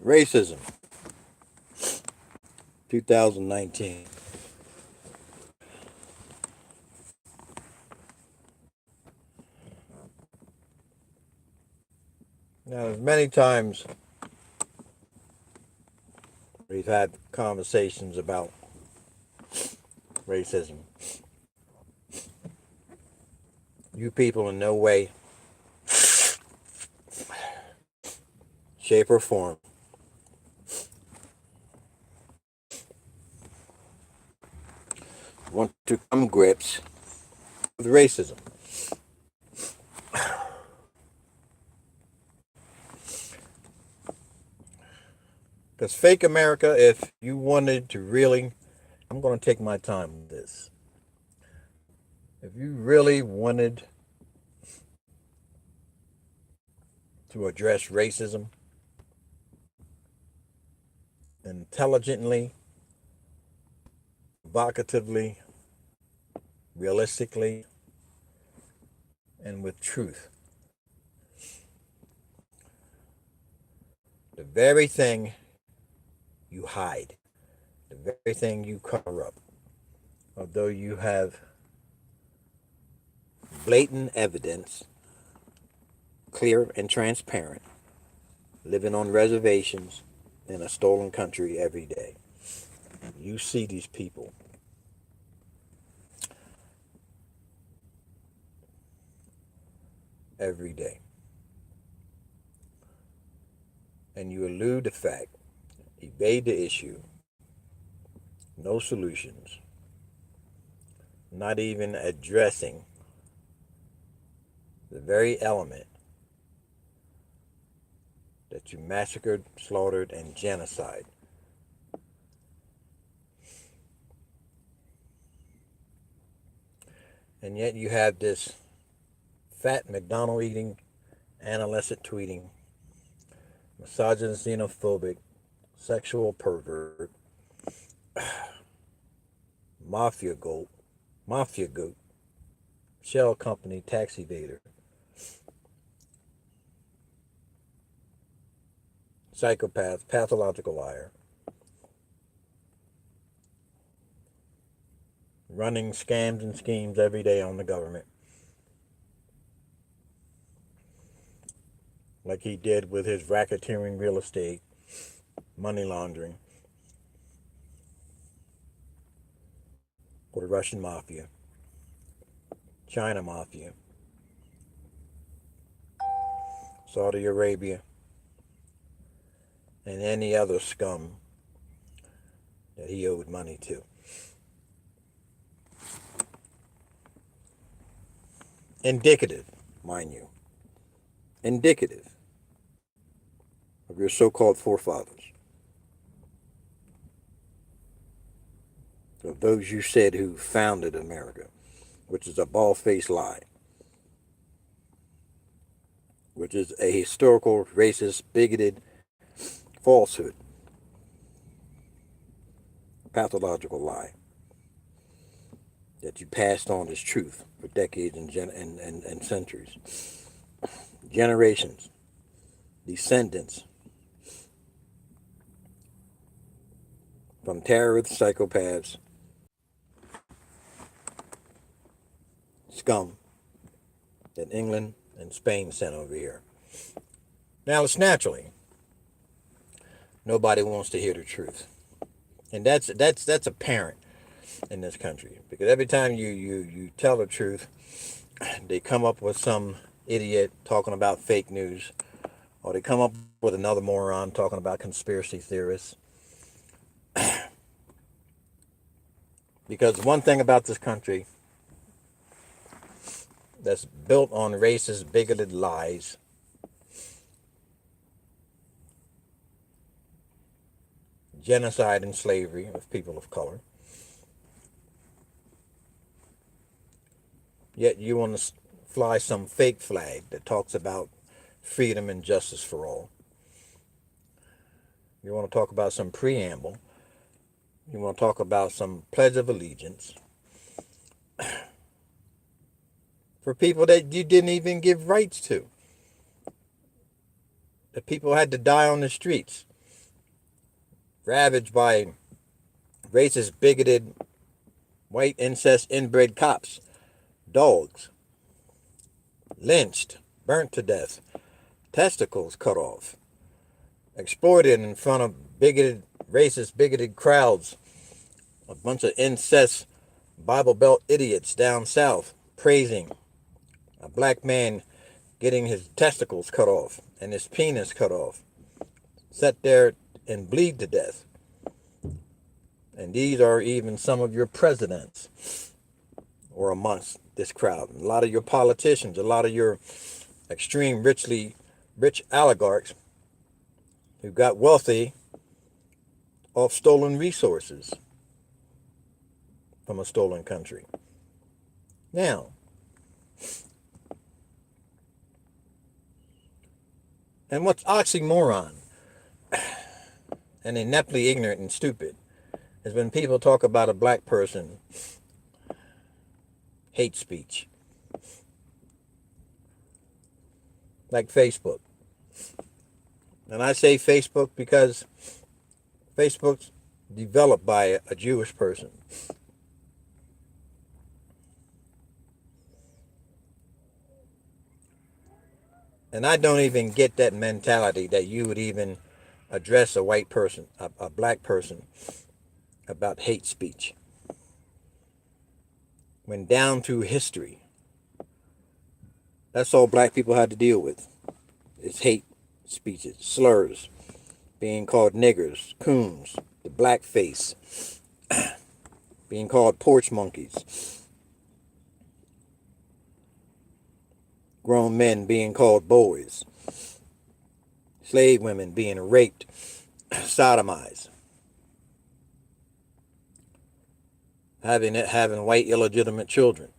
Racism, 2019. Now, as many times we've had conversations about racism, you people in no way, shape, or form want to come grips with racism. Because fake America, if you wanted to really, I'm going to take my time with this. If you really wanted to address racism intelligently, provocatively, realistically, and with truth, the very thing you hide, the very thing you cover up, although you have blatant evidence, clear and transparent, living on reservations in a stolen country every day. You see these people every day. And you elude the fact, evade the issue, no solutions, not even addressing the very element that you massacred, slaughtered, and genocide. And yet you have this fat McDonald eating, adolescent tweeting, misogynist, xenophobic, sexual pervert, mafia goat, shell company tax evader, psychopath, pathological liar, running scams and schemes every day on the government, like he did with his racketeering real estate, money laundering, with the Russian mafia, China mafia, Saudi Arabia, and any other scum that he owed money to. Indicative, mind you, indicative of your so-called forefathers, of those you said who founded America, which is a bald-faced lie, which is a historical, racist, bigoted falsehood, pathological lie that you passed on as truth for decades and centuries, generations, descendants from terrorists, psychopaths, scum that England and Spain sent over here. Now, it's naturally nobody wants to hear the truth, and that's apparent in this country, because every time you tell the truth, they come up with some idiot talking about fake news, or they come up with another moron talking about conspiracy theorists. Because one thing about this country that's built on racist, bigoted lies, genocide and slavery of people of color, yet you want to fly some fake flag that talks about freedom and justice for all. You want to talk about some preamble. You want to talk about some Pledge of Allegiance for people that you didn't even give rights to. The people had to die on the streets ravaged by racist, bigoted, white incest inbred cops, dogs, lynched, burnt to death, testicles cut off, exploited in front of bigoted, racist, bigoted crowds, a bunch of incest Bible Belt idiots down south praising a black man getting his testicles cut off and his penis cut off, sat there and bleed to death. And these are even some of your presidents or amongst this crowd. A lot of your politicians, a lot of your extreme rich oligarchs who got wealthy off stolen resources from a stolen country. Now, and what's oxymoron and ineptly ignorant and stupid is when people talk about a black person, hate speech, like Facebook. And I say Facebook because Facebook's developed by a Jewish person. And I don't even get that mentality that you would even address a white person, a black person, about hate speech. When down through history, that's all black people had to deal with. Is hate speeches, slurs, being called niggers, coons, the blackface, being called porch monkeys, grown men being called boys, slave women being raped, sodomized, having white illegitimate children,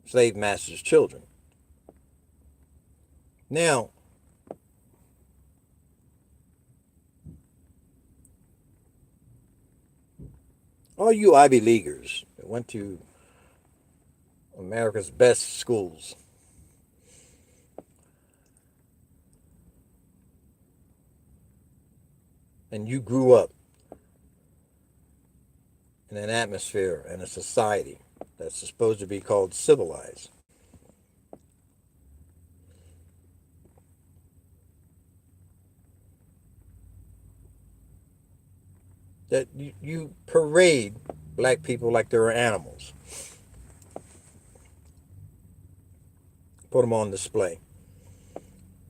slave masters' children. Now, all you Ivy Leaguers that went to America's best schools, and you grew up in an atmosphere and a society that's supposed to be called civilized, that you parade black people like they're animals. Put them on display.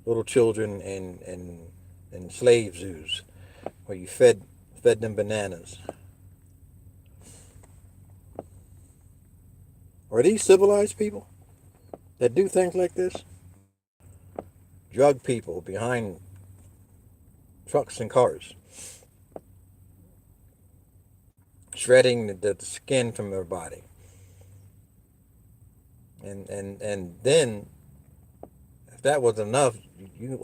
Little children in slave zoos where you fed them bananas. Are these civilized people that do things like this? Drug people behind trucks and cars, shredding the skin from their body. And then, if that was enough, you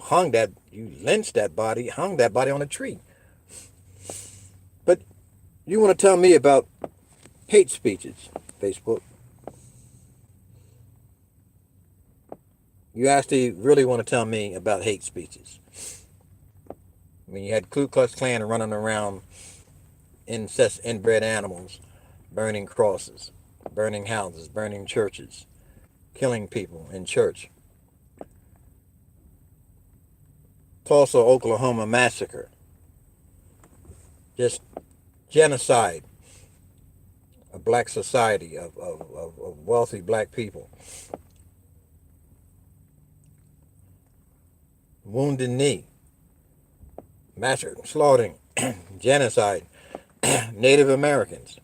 lynched that body, hung that body on a tree. But you want to tell me about hate speeches, Facebook? You actually really want to tell me about hate speeches? I mean, you had Ku Klux Klan running around incest inbred animals, burning crosses, burning houses, burning churches, killing people in church. Tulsa, Oklahoma massacre. Just genocide of black society, of wealthy black people. Wounded Knee, massacre, slaughtering, genocide, Native Americans.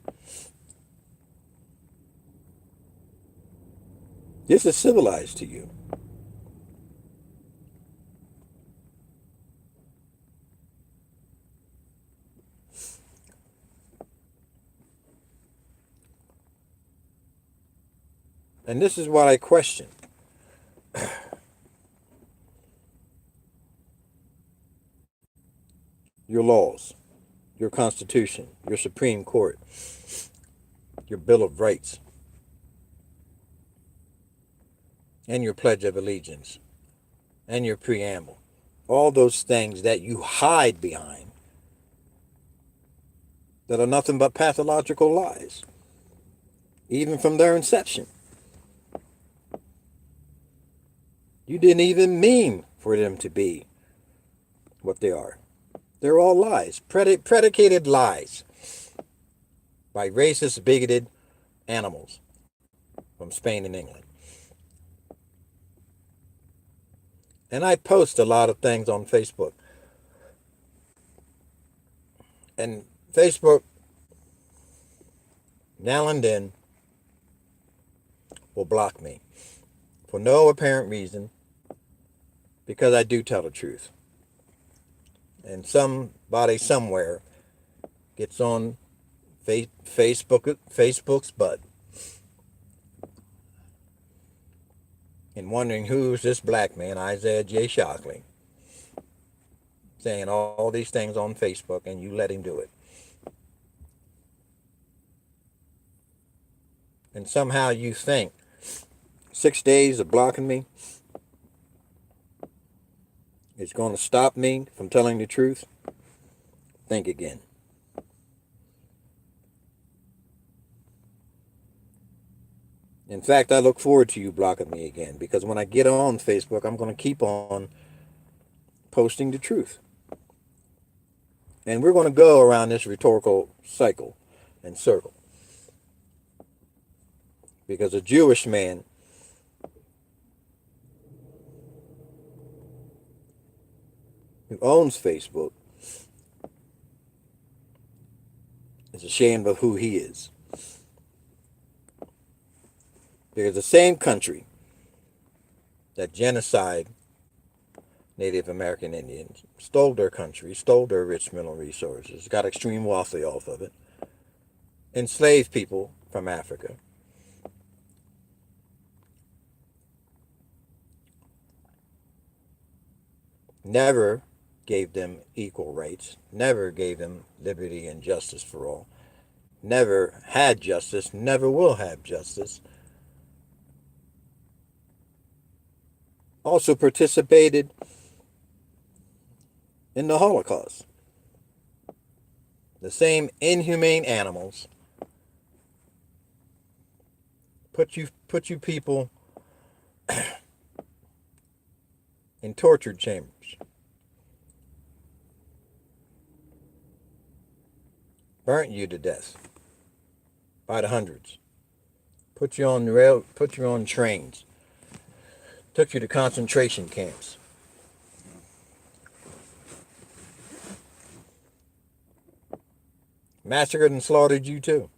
This is civilized to you. And this is what I question. Your laws, your Constitution, your Supreme Court, your Bill of Rights, and your Pledge of Allegiance, and your preamble, all those things that you hide behind that are nothing but pathological lies, even from their inception. You didn't even mean for them to be what they are. They're all lies, predicated lies by racist, bigoted animals from Spain and England. And I post a lot of things on Facebook. And Facebook, now and then, will block me for no apparent reason because I do tell the truth. And somebody somewhere gets on Facebook's butt and wondering who's this black man, Isaiah J. Shockley, saying all these things on Facebook, and you let him do it. And somehow you think 6 days of blocking me is going to stop me from telling the truth? Think again. In fact, I look forward to you blocking me again, because when I get on Facebook, I'm going to keep on posting the truth. And we're going to go around this rhetorical cycle and circle. Because a Jewish man who owns Facebook is ashamed of who he is. Because the same country that genocide Native American Indians, stole their country, stole their rich mineral resources, got extreme wealthy off of it, enslaved people from Africa, never gave them equal rights, never gave them liberty and justice for all, never had justice, never will have justice, also participated in the Holocaust. The same inhumane animals put you people in tortured chambers, burnt you to death by the hundreds, put you on trains, took you to concentration camps. Massacred and slaughtered you too.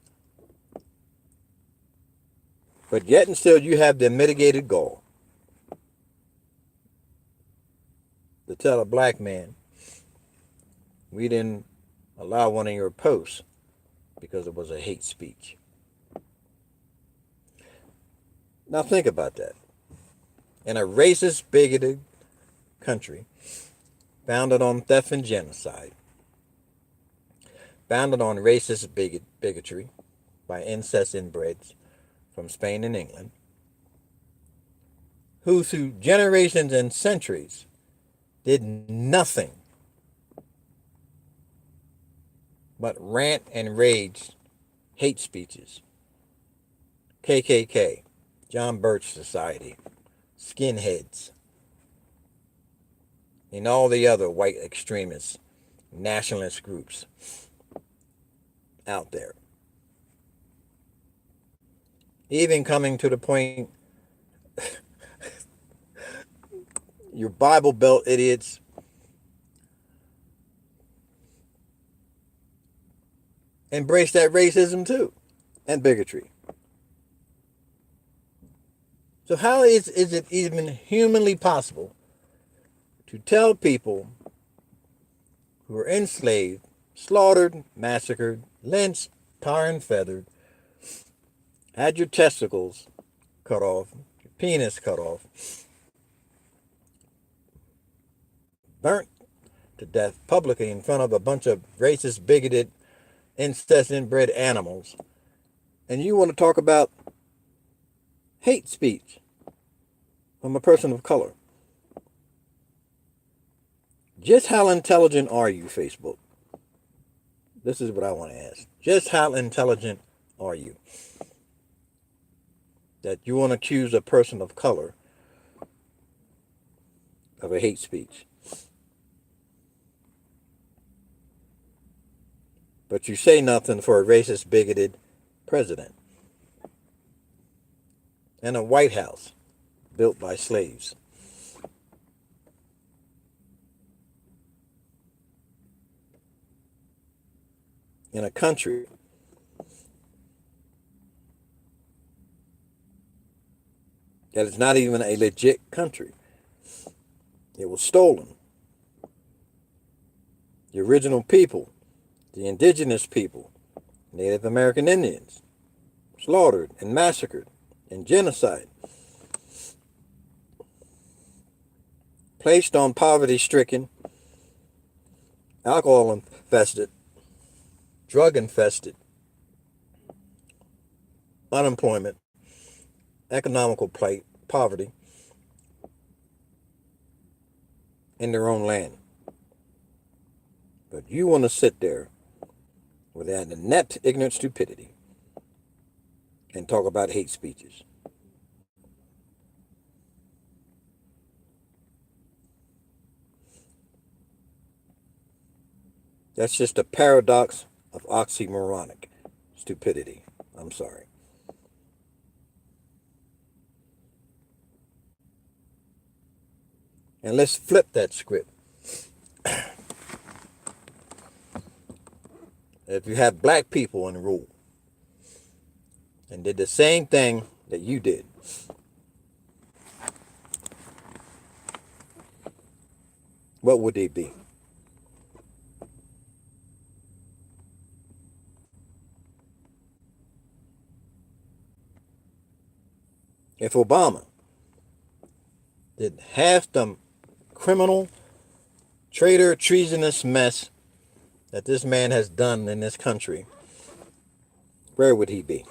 But yet and still you have the mitigated goal to tell a black man, we didn't allow one of your posts because it was a hate speech. Now think about that. In a racist, bigoted country, founded on theft and genocide, founded on racist bigotry by incest inbreds from Spain and England, who through generations and centuries did nothing but rant and rage hate speeches. KKK, John Birch Society, skinheads, and all the other white extremists, nationalist groups out there. Even coming to the point, your Bible Belt idiots embrace that racism too and bigotry. So how is it even humanly possible to tell people who were enslaved, slaughtered, massacred, lynched, tar and feathered, had your testicles cut off, your penis cut off, burnt to death publicly in front of a bunch of racist, bigoted, incest inbred animals, and you want to talk about hate speech from a person of color? Just how intelligent are you, Facebook? This is what I want to ask. Just how intelligent are you? That you want to accuse a person of color of a hate speech. But you say nothing for a racist, bigoted president and a White House built by slaves. In a country that is not even a legit country. It was stolen. The original people, the indigenous people, Native American Indians, slaughtered and massacred and genocide, placed on poverty-stricken, alcohol-infested, drug-infested, unemployment, economical plight, poverty in their own land. But you want to sit there with that inept, ignorant stupidity and talk about hate speeches. That's just a paradox of oxymoronic stupidity. I'm sorry. And let's flip that script. If you have black people in rule and did the same thing that you did, what would they be? If Obama did half the criminal, traitor, treasonous mess that this man has done in this country, where would he be?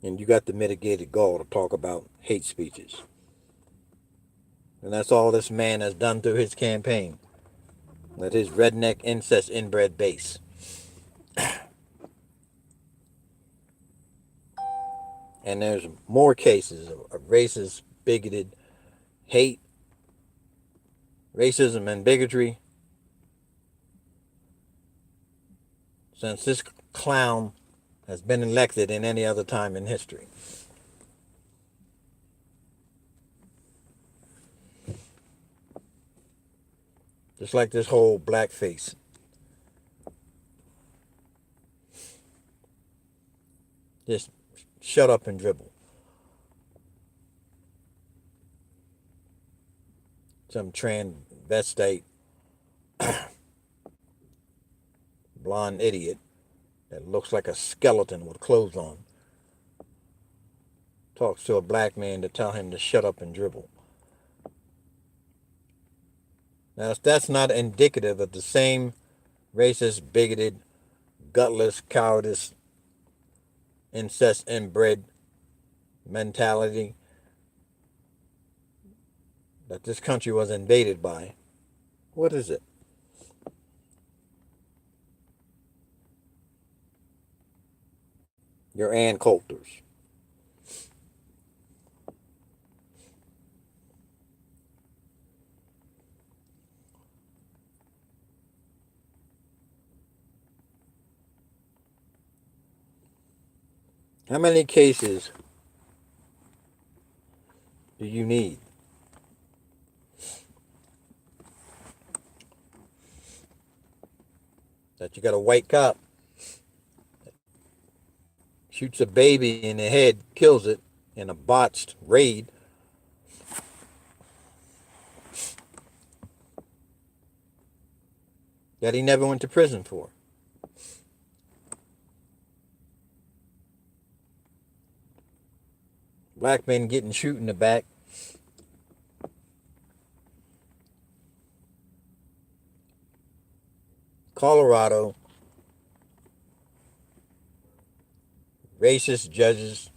And you got the mitigated gall to talk about hate speeches. And that's all this man has done through his campaign. With his redneck, incest, inbred base. And there's more cases of racist, bigoted hate, racism, and bigotry since this clown has been elected in any other time in history. Just like this whole blackface. Just shut up and dribble. Some transvestite blonde idiot that looks like a skeleton with clothes on talks to a black man to tell him to shut up and dribble. Now, if that's not indicative of the same racist, bigoted, gutless, cowardice, incest inbred mentality that this country was invaded by, what is it? Your Ann Coulters. How many cases do you need? That you got a white cop shoots a baby in the head, kills it in a botched raid. That he never went to prison for. Black men getting shot in the back. Colorado. Racist judges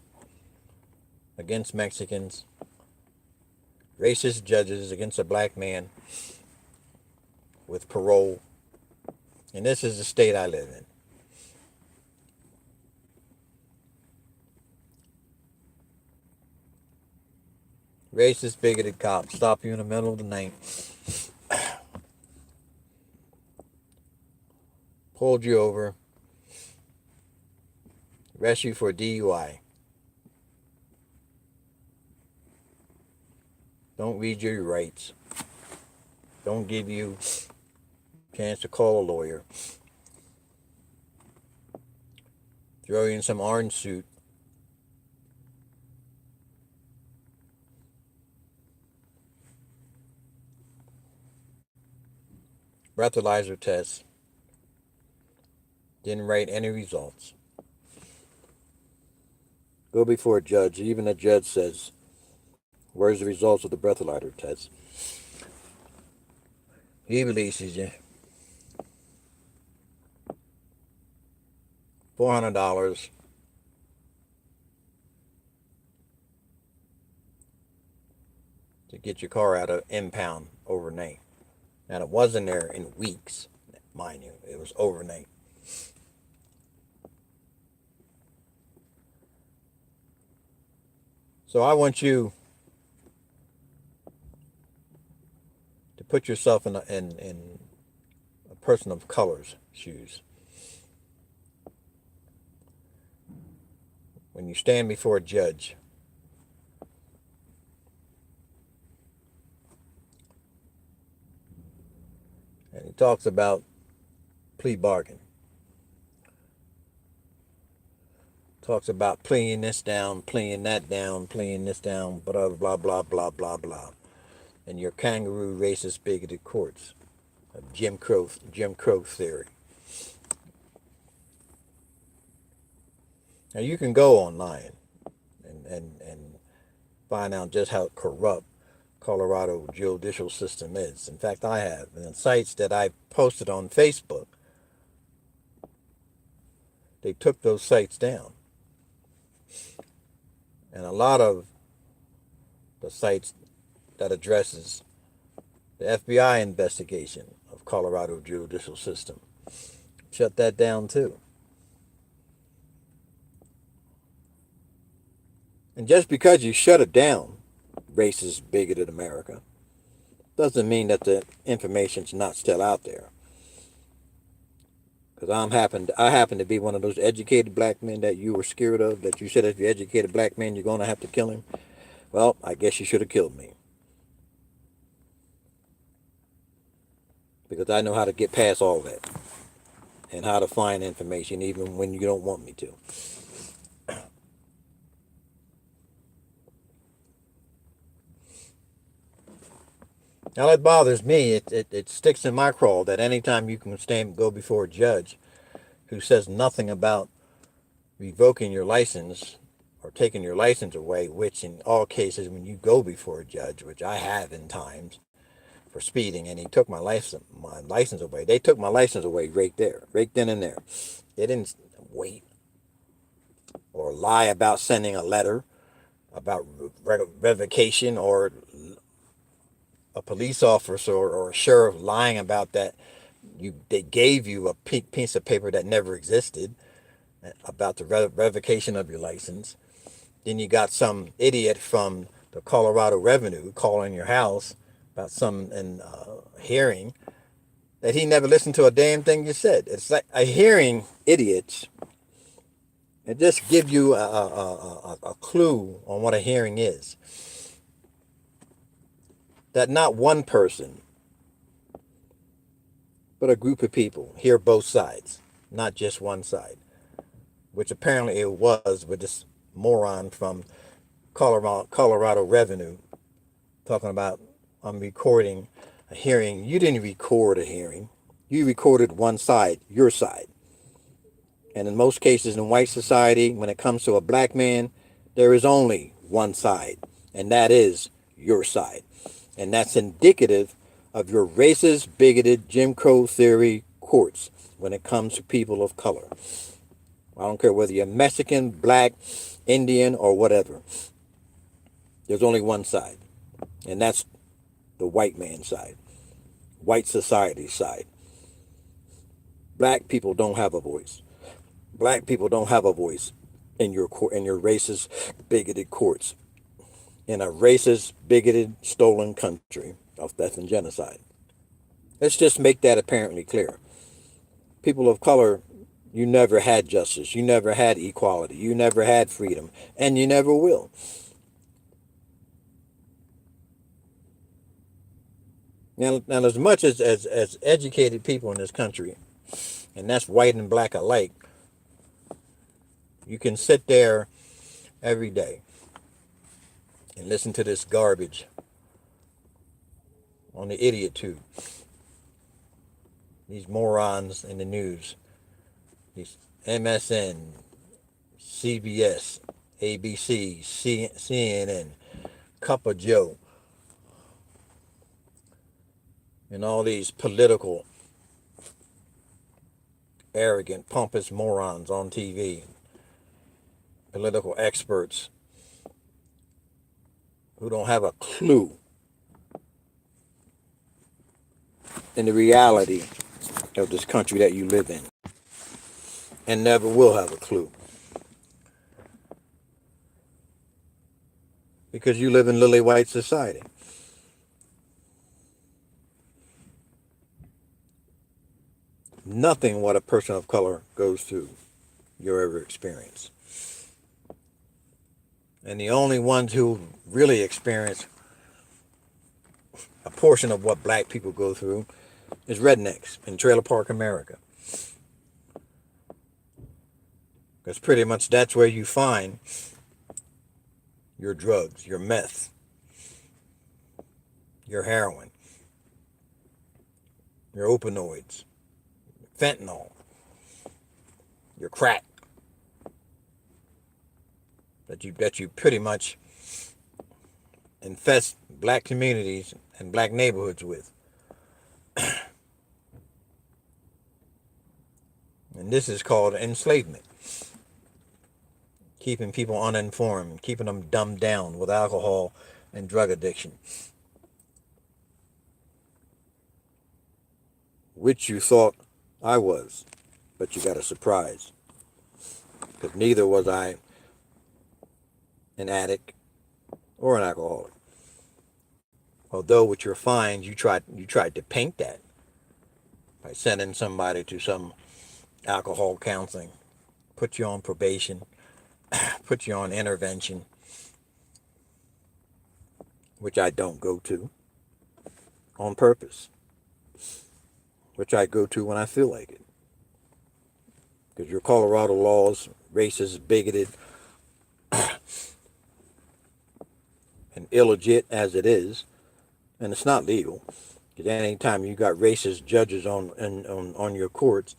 against Mexicans. racist judges against a black man with parole. And this is the state I live in. Racist, bigoted cops stop you in the middle of the night, pulled you over, arrest you for DUI. Don't read your rights. Don't give you a chance to call a lawyer. Throw you in some orange suit. Breathalyzer test. Didn't write any results. Go before a judge. Even the judge says, where's the results of the breathalyzer test? He releases you. $400 to get your car out of impound overnight. And it wasn't there in weeks, mind you. It was overnight. So I want you to put yourself in a person of color's shoes. When you stand before a judge, and he talks about plea bargain, talks about pleading this down, pleading that down, pleading this down, blah, blah, blah, blah, blah, blah. And your kangaroo racist bigoted courts of Jim Crow theory. Now you can go online and find out just how corrupt Colorado judicial system is. In fact, I have. And sites that I posted on Facebook, they took those sites down. And a lot of the sites that addresses the FBI investigation of Colorado judicial system shut that down too. And just because you shut it down, racist, bigoted America, doesn't mean that the information's not still out there. Because I happen to be one of those educated black men that you were scared of, that you said if you're educated black man, you're going to have to kill him. Well, I guess you should have killed me. Because I know how to get past all that. And how to find information even when you don't want me to. Now that bothers me. It sticks in my craw that anytime you can go before a judge who says nothing about revoking your license or taking your license away, which in all cases when you go before a judge, which I have in times for speeding, and he took my license away. They took my license away right there, right then and there. They didn't wait or lie about sending a letter about revocation, or a police officer or a sheriff lying about that they gave you a piece of paper that never existed about the revocation of your license. Then you got some idiot from the Colorado Revenue calling your house about some hearing that he never listened to a damn thing you said. It's like a hearing, idiots. It just gives you a clue on what a hearing is. That not one person, but a group of people hear both sides, not just one side, which apparently it was with this moron from Colorado Revenue talking about I'm recording a hearing. You didn't record a hearing. You recorded one side, your side. And in most cases in white society, when it comes to a black man, there is only one side, and that is your side. And that's indicative of your racist, bigoted, Jim Crow theory courts when it comes to people of color. I don't care whether you're Mexican, black, Indian, or whatever. There's only one side. And that's the white man's side, white society's side. Black people don't have a voice. Black people don't have a voice in your racist, bigoted courts, in a racist, bigoted, stolen country of theft and genocide. Let's just make that apparently clear. People of color, you never had justice, you never had equality, you never had freedom, and you never will. Now as much as educated people in this country, and that's white and black alike, you can sit there every day and listen to this garbage on the idiot tube. These morons in the news, these MSN, CBS, ABC, CNN, Cup of Joe, and all these political, arrogant, pompous morons on TV, political experts who don't have a clue in the reality of this country that you live in, and never will have a clue, because you live in lily white society. Nothing what a person of color goes through you'll ever experience. And the only ones who really experience a portion of what black people go through is rednecks in Trailer Park America. Because pretty much that's where you find your drugs, your meth, your heroin, your opioids, fentanyl, your crack, that you pretty much infest black communities and black neighborhoods with. And this is called enslavement. Keeping people uninformed, keeping them dumbed down with alcohol and drug addiction. Which you thought I was, but you got a surprise. Because neither was I an addict or an alcoholic. Although with your fines, you tried to paint that by sending somebody to some alcohol counseling, put you on probation, put you on intervention, which I don't go to on purpose, which I go to when I feel like it. Because your Colorado laws, racist, bigoted, and illegit as it is, and it's not legal. Because any time you got racist judges on your courts,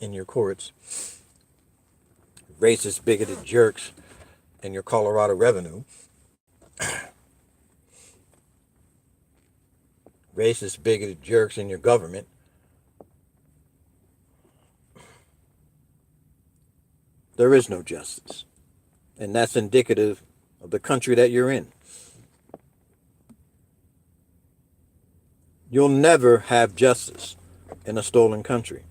racist, bigoted jerks in your Colorado revenue, racist, bigoted jerks in your government, there is no justice. And that's indicative of the country that you're in. You'll never have justice in a stolen country.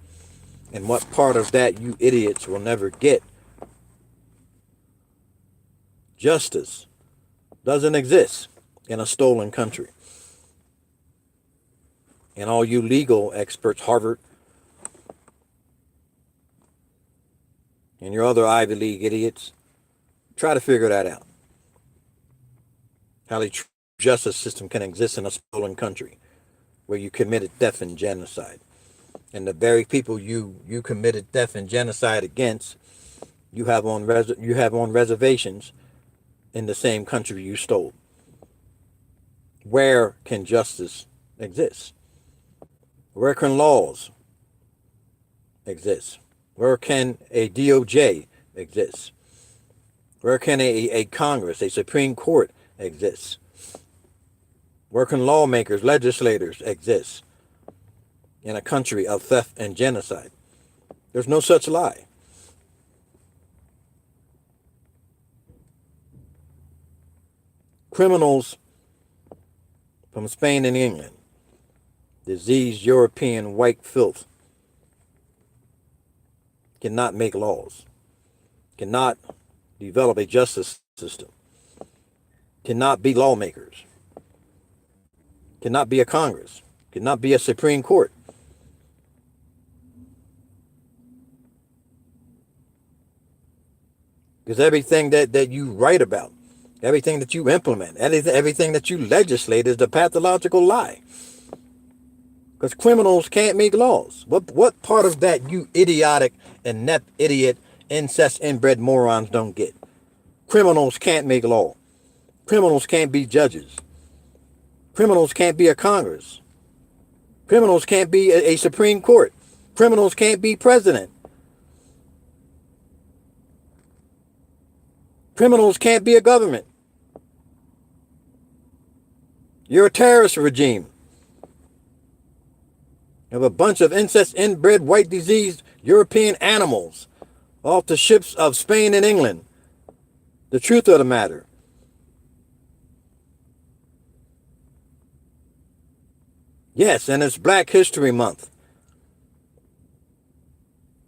And what part of that you idiots will never get? Justice doesn't exist in a stolen country. And all you legal experts, Harvard, and your other Ivy League idiots, try to figure that out. How the justice system can exist in a stolen country where you committed theft and genocide. And the very people you committed theft and genocide against, you have on reservations in the same country you stole. Where can justice exist? Where can laws exist? Where can a DOJ exist? Where can a Congress, a Supreme Court exist? Where can lawmakers, legislators exist in a country of theft and genocide? There's no such lie. Criminals from Spain and England. Diseased European white filth cannot make laws, cannot develop a justice system, cannot be lawmakers, cannot be a Congress, cannot be a Supreme Court. Because everything that you write about, everything that you implement, everything that you legislate is the pathological lie. Because criminals can't make laws. What part of that you idiotic, inept, idiot, incest inbred morons don't get? Criminals can't make law. Criminals can't be judges. Criminals can't be a Congress. Criminals can't be a Supreme Court. Criminals can't be president. Criminals can't be a government. You're a terrorist regime. You have a bunch of incest inbred white diseased European animals off the ships of Spain and England. The truth of the matter. Yes, and it's Black History Month.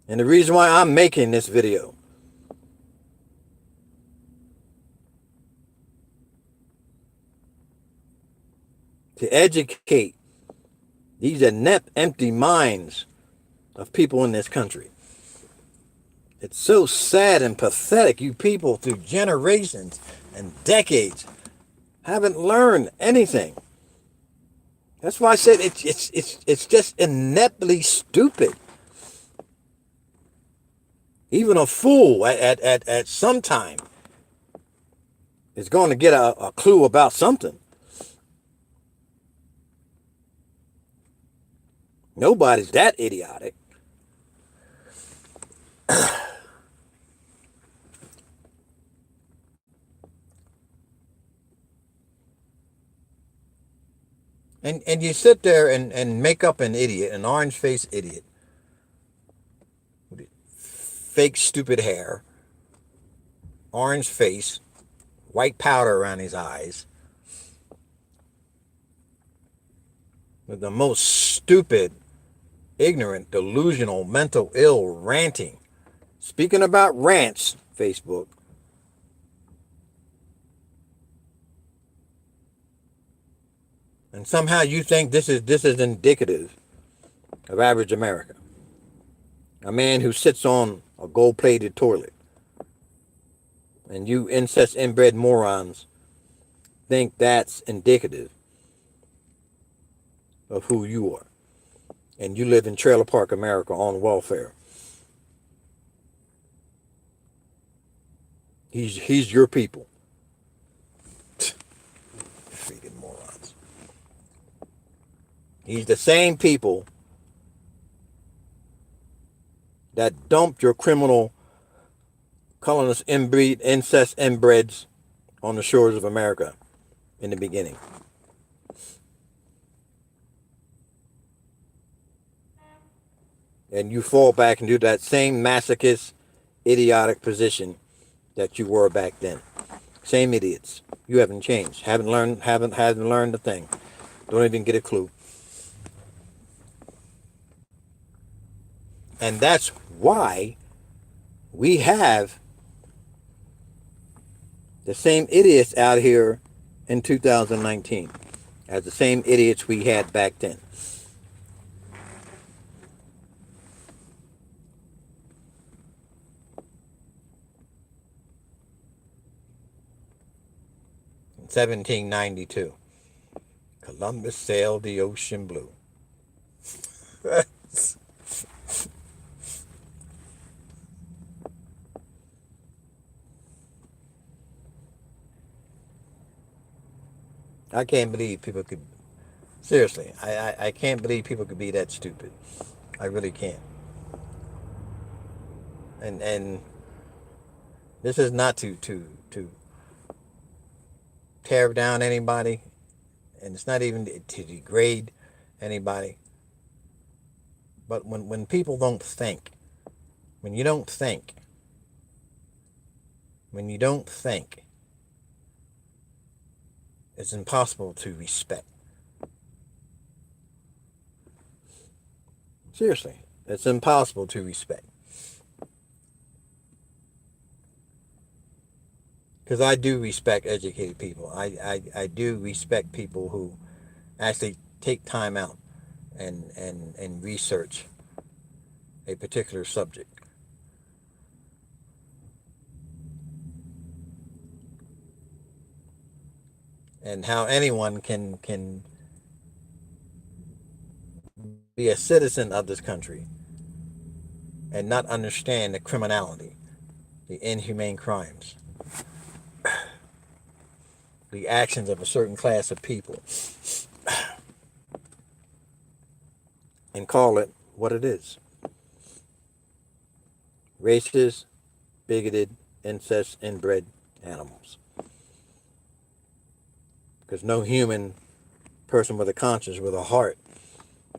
And the reason why I'm making this video, to educate these inept, empty minds of people in this country. It's so sad and pathetic. You people through generations and decades haven't learned anything. That's why I said it's just ineptly stupid. Even a fool at some time is going to get a clue about something. Nobody's that idiotic. And you sit there and make up an idiot, an orange-faced idiot. Fake stupid hair. Orange face. White powder around his eyes. With the most stupid, ignorant, delusional, mental ill ranting. Speaking about rants, Facebook. And somehow you think this is indicative of average America. A man who sits on a gold-plated toilet. And you incest inbred morons think that's indicative of who you are. And you live in Trailer Park America on welfare. He's your people. Freaking morons. He's the same people that dumped your criminal colonist inbreed, incest inbreds on the shores of America in the beginning. And you fall back into that same masochist, idiotic position that you were back then. Same idiots. You haven't changed. Haven't learned a thing. Don't even get a clue. And that's why we have the same idiots out here in 2019 as the same idiots we had back then. In 1792, Columbus sailed the ocean blue. I can't believe people could, seriously, I can't believe people could be that stupid. I really can't. And this is not to tear down anybody, and it's not even to degrade anybody. But when people don't think, when you don't think, it's impossible to respect. Seriously, it's impossible to respect. Because I do respect educated people. I do respect people who actually take time out and research a particular subject. And how anyone can be a citizen of this country and not understand the criminality, the inhumane crimes, the actions of a certain class of people, and call it what it is: racist, bigoted, incest inbred animals. Because no human person with a conscience, with a heart,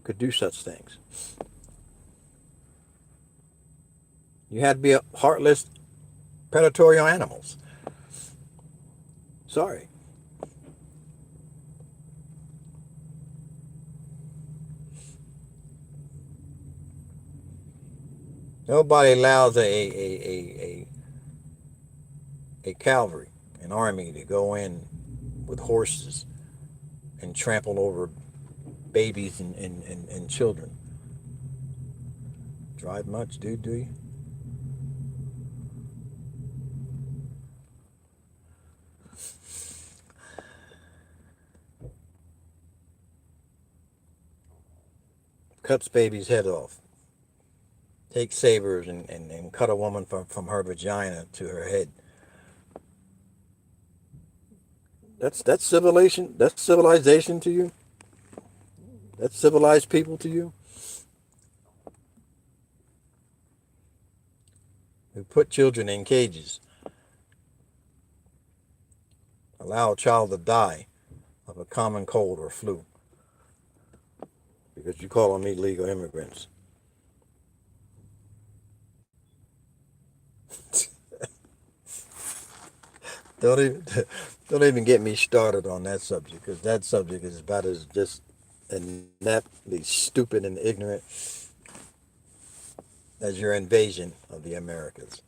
could do such things. You had to be a heartless, predatory animals. Sorry. Nobody allows a cavalry, an army, to go in with horses and trample over babies and children. Drive much, dude, do you? Cuts baby's head off. Takes sabers and cut a woman from her vagina to her head. That's civilization. That's civilization to you. That's civilized people to you. Who put children in cages, allow a child to die of a common cold or flu because you call them illegal immigrants. Don't even don't even get me started on that subject, because that subject is about as just ineptly stupid and ignorant as your invasion of the Americas.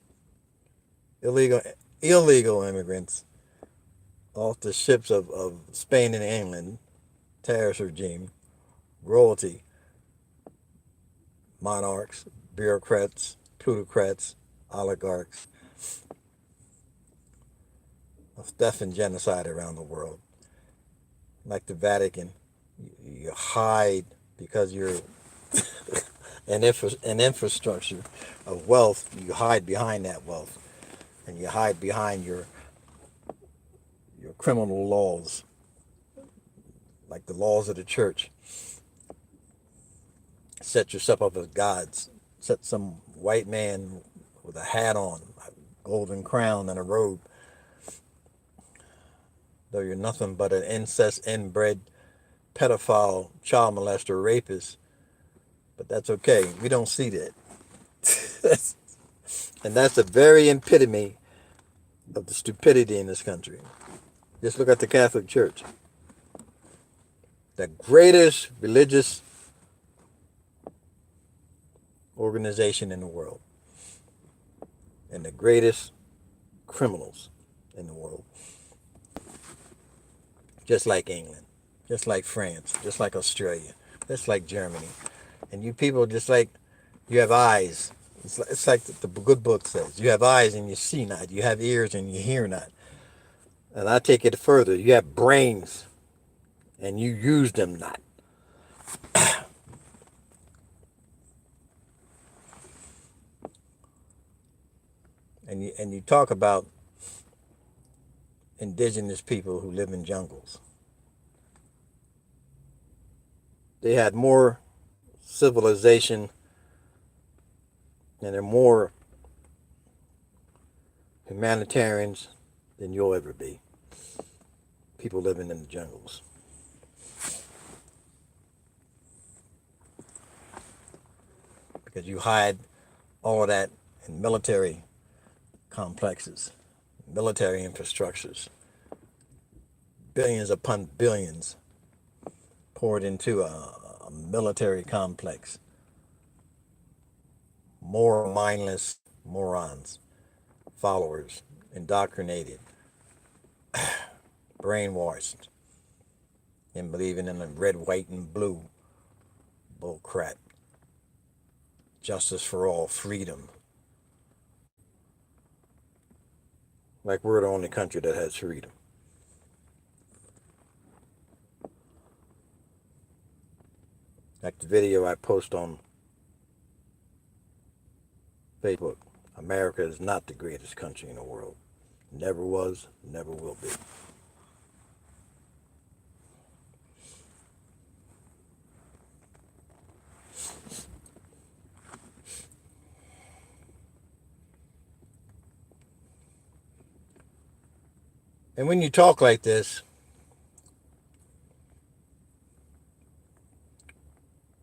Illegal illegal immigrants off the ships of Spain and England, terrorist regime, royalty, monarchs, bureaucrats, plutocrats, oligarchs, of theft and genocide around the world. Like the Vatican, you hide because you're an infrastructure of wealth. You hide behind that wealth, and you hide behind your criminal laws, like the laws of the church. Set yourself up as gods. Set some white man with a hat on, a golden crown, and a robe, though you're nothing but an incest inbred pedophile, child molester, rapist. But that's okay. We don't see that. And that's the very epitome of the stupidity in this country. Just look at the Catholic Church, the greatest religious organization in the world, and the greatest criminals in the world. Just like England, just like France, just like Australia, just like Germany. And you people, just like you have eyes. It's like the good book says: you have eyes and you see not, you have ears and you hear not. And I take it further: you have brains and you use them not. And you talk about indigenous people who live in jungles. They had more civilization and they're more humanitarians than you'll ever be. People living in the jungles. Because you hide all of that in military complexes, military infrastructures, billions upon billions poured into a military complex more mindless morons, followers, indoctrinated, brainwashed, and believing in the red, white, and blue bull crap. Justice for all, freedom. Like we're the only country that has freedom. Like the video I post on Facebook. America is not the greatest country in the world. Never was, never will be. And when you talk like this,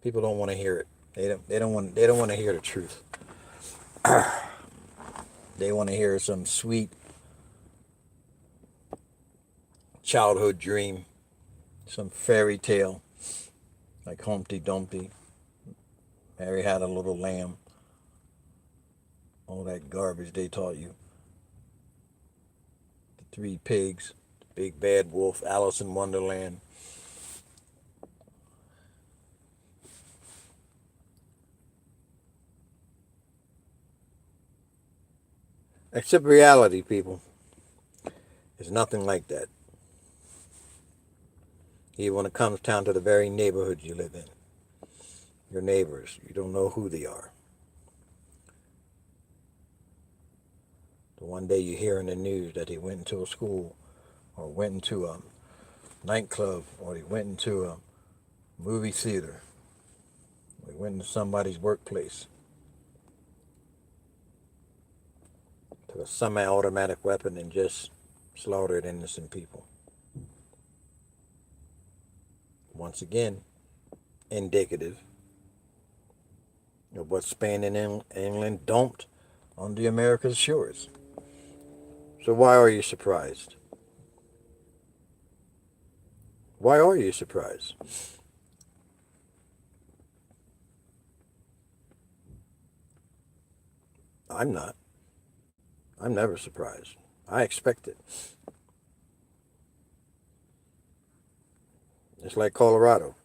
people don't want to hear it. They don't want to hear the truth. They want to hear some sweet childhood dream, some fairy tale like Humpty Dumpty, Mary Had a Little Lamb, all that garbage they taught you. The Three Pigs, the Big Bad Wolf, Alice in Wonderland. Except reality, people, is nothing like that. Even when it comes down to the very neighborhood you live in. Your neighbors, you don't know who they are. The one day you hear in the news that he went into a school or went into a nightclub or he went into a movie theater or he went into somebody's workplace, took a semi-automatic weapon and just slaughtered innocent people. Once again, indicative of what Spain and England dumped on the America's shores. So why are you surprised? Why are you surprised? I'm not. I'm never surprised. I expect it. It's like Colorado.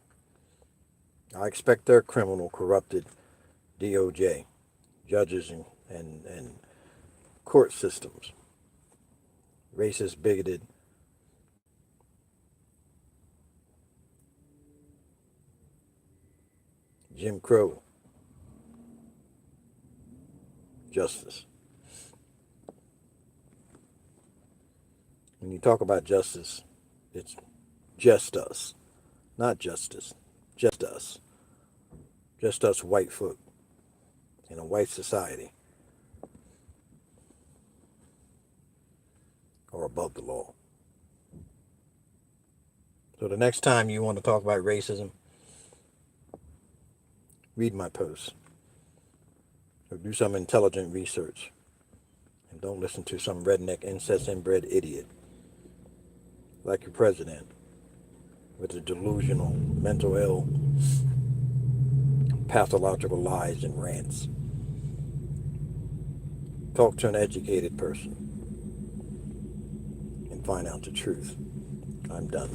I expect their criminal, corrupted DOJ, judges and court systems, racist, bigoted, Jim Crow justice. When you talk about justice, it's just us, not justice, just us. Just us white folk in a white society or above the law. So the next time you want to talk about racism, read my posts or do some intelligent research and don't listen to some redneck incest inbred idiot like your president with the delusional, mental ill, pathological lies and rants. Talk to an educated person and find out the truth. I'm done.